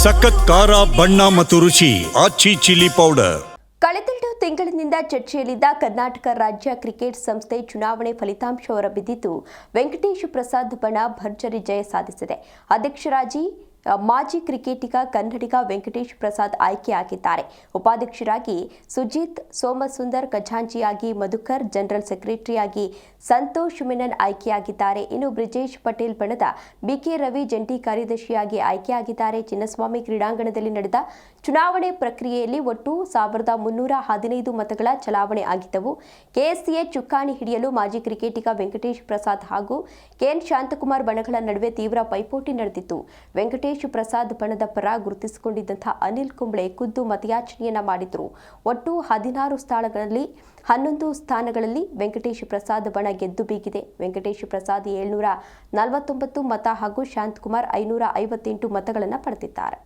ಸಖತ್ ಖಾರ ಬಣ್ಣ ಮತ್ತು ರುಚಿ ಆಚಿ ಚಿಲ್ಲಿ ಪೌಡರ್. ಕಳೆದೆರಡು ತಿಂಗಳಿನಿಂದ ಚರ್ಚೆಯಲ್ಲಿದ್ದ ಕರ್ನಾಟಕ ರಾಜ್ಯ ಕ್ರಿಕೆಟ್ ಸಂಸ್ಥೆ ಚುನಾವಣೆ ಫಲಿತಾಂಶ ಹೊರಬಿದ್ದಿದ್ದು ವೆಂಕಟೇಶ್ ಪ್ರಸಾದ್ ಬಣ ಭರ್ಜರಿ ಜಯ ಸಾಧಿಸಿದೆ. ಅಧ್ಯಕ್ಷರಾಗಿ ಮಾಜಿ ಕ್ರಿಕೆಟಿಗ ಕನ್ನಡಿಗ ವೆಂಕಟೇಶ್ ಪ್ರಸಾದ್ ಆಯ್ಕೆಯಾಗಿದ್ದಾರೆ. ಉಪಾಧ್ಯಕ್ಷರಾಗಿ ಸುಜಿತ್, ಸೋಮಸುಂದರ್, ಖಜಾಂಚಿಯಾಗಿ ಮಧುಕರ್, ಜನರಲ್ ಸೆಕ್ರೆಟರಿಯಾಗಿ ಸಂತೋಷ್ ಮೆನನ್ ಆಯ್ಕೆಯಾಗಿದ್ದಾರೆ. ಇನ್ನು ಬ್ರಿಜೇಶ್ ಪಟೇಲ್ ಬಣದ ಬಿಕೆ ರವಿ ಜಂಟಿ ಕಾರ್ಯದರ್ಶಿಯಾಗಿ ಆಯ್ಕೆಯಾಗಿದ್ದಾರೆ. ಚಿನ್ನಸ್ವಾಮಿ ಕ್ರೀಡಾಂಗಣದಲ್ಲಿ ನಡೆದ ಚುನಾವಣೆ ಪ್ರಕ್ರಿಯೆಯಲ್ಲಿ ಒಟ್ಟು 1315 ಮತಗಳ ಚಲಾವಣೆ ಆಗಿದ್ದವು. ಕೆಎಸ್ಸಿಎ ಚುಕ್ಕಾಣಿ ಹಿಡಿಯಲು ಮಾಜಿ ಕ್ರಿಕೆಟಿಗ ವೆಂಕಟೇಶ್ ಪ್ರಸಾದ್ ಹಾಗೂ ಕೆಎನ್ ಶಾಂತಕುಮಾರ್ ಬಣಗಳ ನಡುವೆ ತೀವ್ರ ಪೈಪೋಟಿ ನಡೆದಿತ್ತು. ವೆಂಕಟೇಶ್ ಪ್ರಸಾದ್ ಬಣದ ಪರ ಗುರುತಿಸಿಕೊಂಡಿದ್ದಂತಹ ಅನಿಲ್ ಕುಂಬ್ಳೆ ಖುದ್ದು ಮತಯಾಚನೆಯನ್ನ ಮಾಡಿದ್ರು. ಒಟ್ಟು 11 ಸ್ಥಾನಗಳಲ್ಲಿ ವೆಂಕಟೇಶ್ ಪ್ರಸಾದ್ ಬಣ ಗೆದ್ದು ಬೀಗಿದೆ. ವೆಂಕಟೇಶ್ ಪ್ರಸಾದ್ 749 ಮತ ಹಾಗೂ ಶಾಂತಕುಮಾರ್ 558 ಮತಗಳನ್ನು ಪಡೆದಿದ್ದಾರೆ.